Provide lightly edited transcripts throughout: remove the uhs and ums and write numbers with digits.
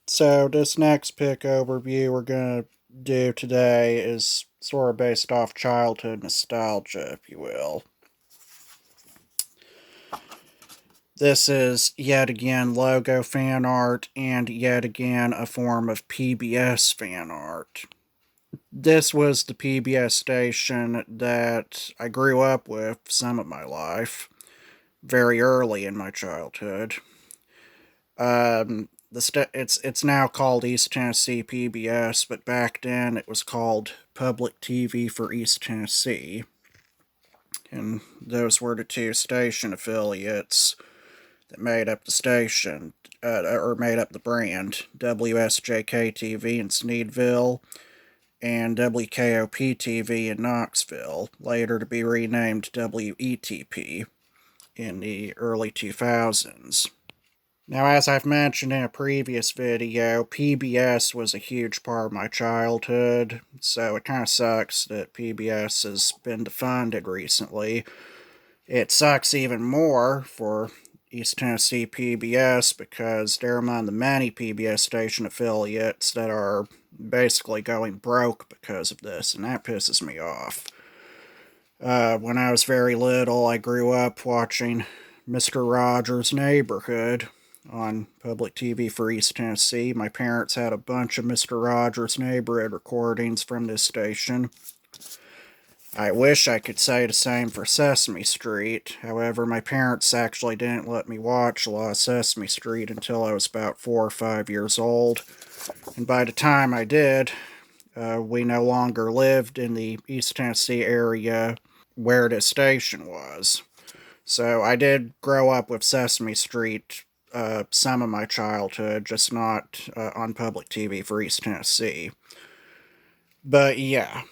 So this next pick overview we're going to do today is sort of based off childhood nostalgia, if you will. This is yet again logo fan art and yet again a form of PBS fan art. This was the PBS station that I grew up with some of my life, very early in my childhood. It's now called East Tennessee PBS, but back then it was called Public TV for East Tennessee, and those were the two station affiliates that made up the station, or made up the brand. WSJK TV in Sneedville and WKOP TV in Knoxville, later to be renamed WETP in the early 2000s. Now, as I've mentioned in a previous video, PBS was a huge part of my childhood, so it kind of sucks that PBS has been defunded recently. It sucks even more for East Tennessee PBS because they're among the many PBS station affiliates that are basically going broke because of this, and that pisses me off. When I was very little, I grew up watching Mr. Rogers' Neighborhood on public TV for East Tennessee. My parents had a bunch of Mr. Rogers' Neighborhood recordings from this station. I wish I could say the same for Sesame Street. However, my parents actually didn't let me watch a lot of Sesame Street until I was about 4 or 5 years old. And by the time I did, we no longer lived in the East Tennessee area where this station was. So I did grow up with Sesame Street some of my childhood, just not on public TV for East Tennessee. But yeah,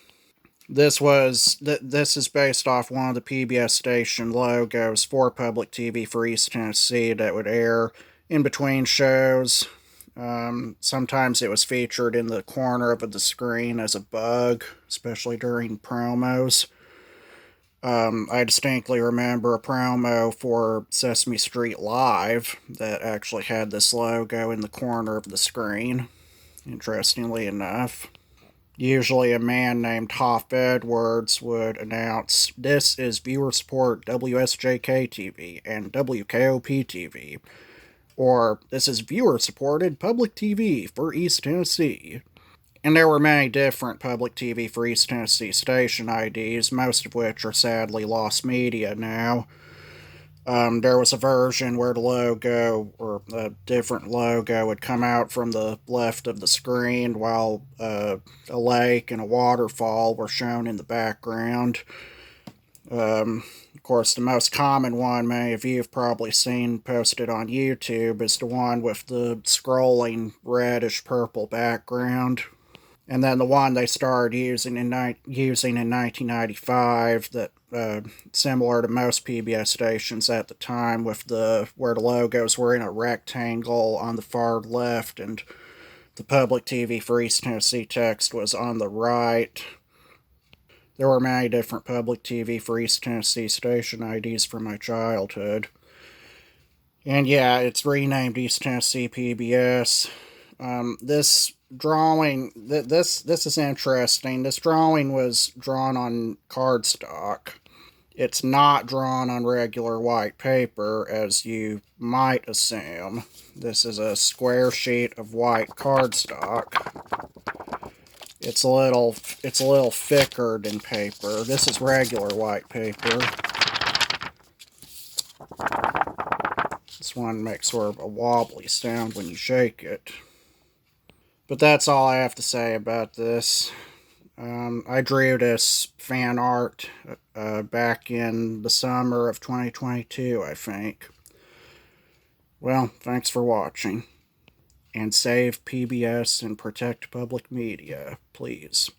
this is based off one of the PBS station logos for public TV for East Tennessee that would air in between shows. Sometimes it was featured in the corner of the screen as a bug, especially during promos. I distinctly remember a promo for Sesame Street Live that actually had this logo in the corner of the screen, interestingly enough. Usually a man named Hoff Edwards would announce, "This is viewer support WSJK TV and WKOP TV," or "This is viewer supported public TV for East Tennessee." And there were many different public TV for East Tennessee station IDs, most of which are sadly lost media now. There was a version where the logo, or a different logo, would come out from the left of the screen while a lake and a waterfall were shown in the background. Of course, the most common one many of you have probably seen posted on YouTube is the one with the scrolling reddish-purple background. And then the one they started using in 1995 that similar to most PBS stations at the time, with where the logos were in a rectangle on the far left and the public TV for East Tennessee text was on the right. There were many different public TV for East Tennessee station IDs from my childhood. And yeah, it's renamed East Tennessee PBS. This drawing, this is interesting. This drawing was drawn on cardstock. It's not drawn on regular white paper, as you might assume. This is a square sheet of white cardstock. It's a little thicker than paper. This is regular white paper. This one makes sort of a wobbly sound when you shake it. But that's all I have to say about this. I drew this fan art back in the summer of 2022, I think. Well, thanks for watching. And save PBS and protect public media, please.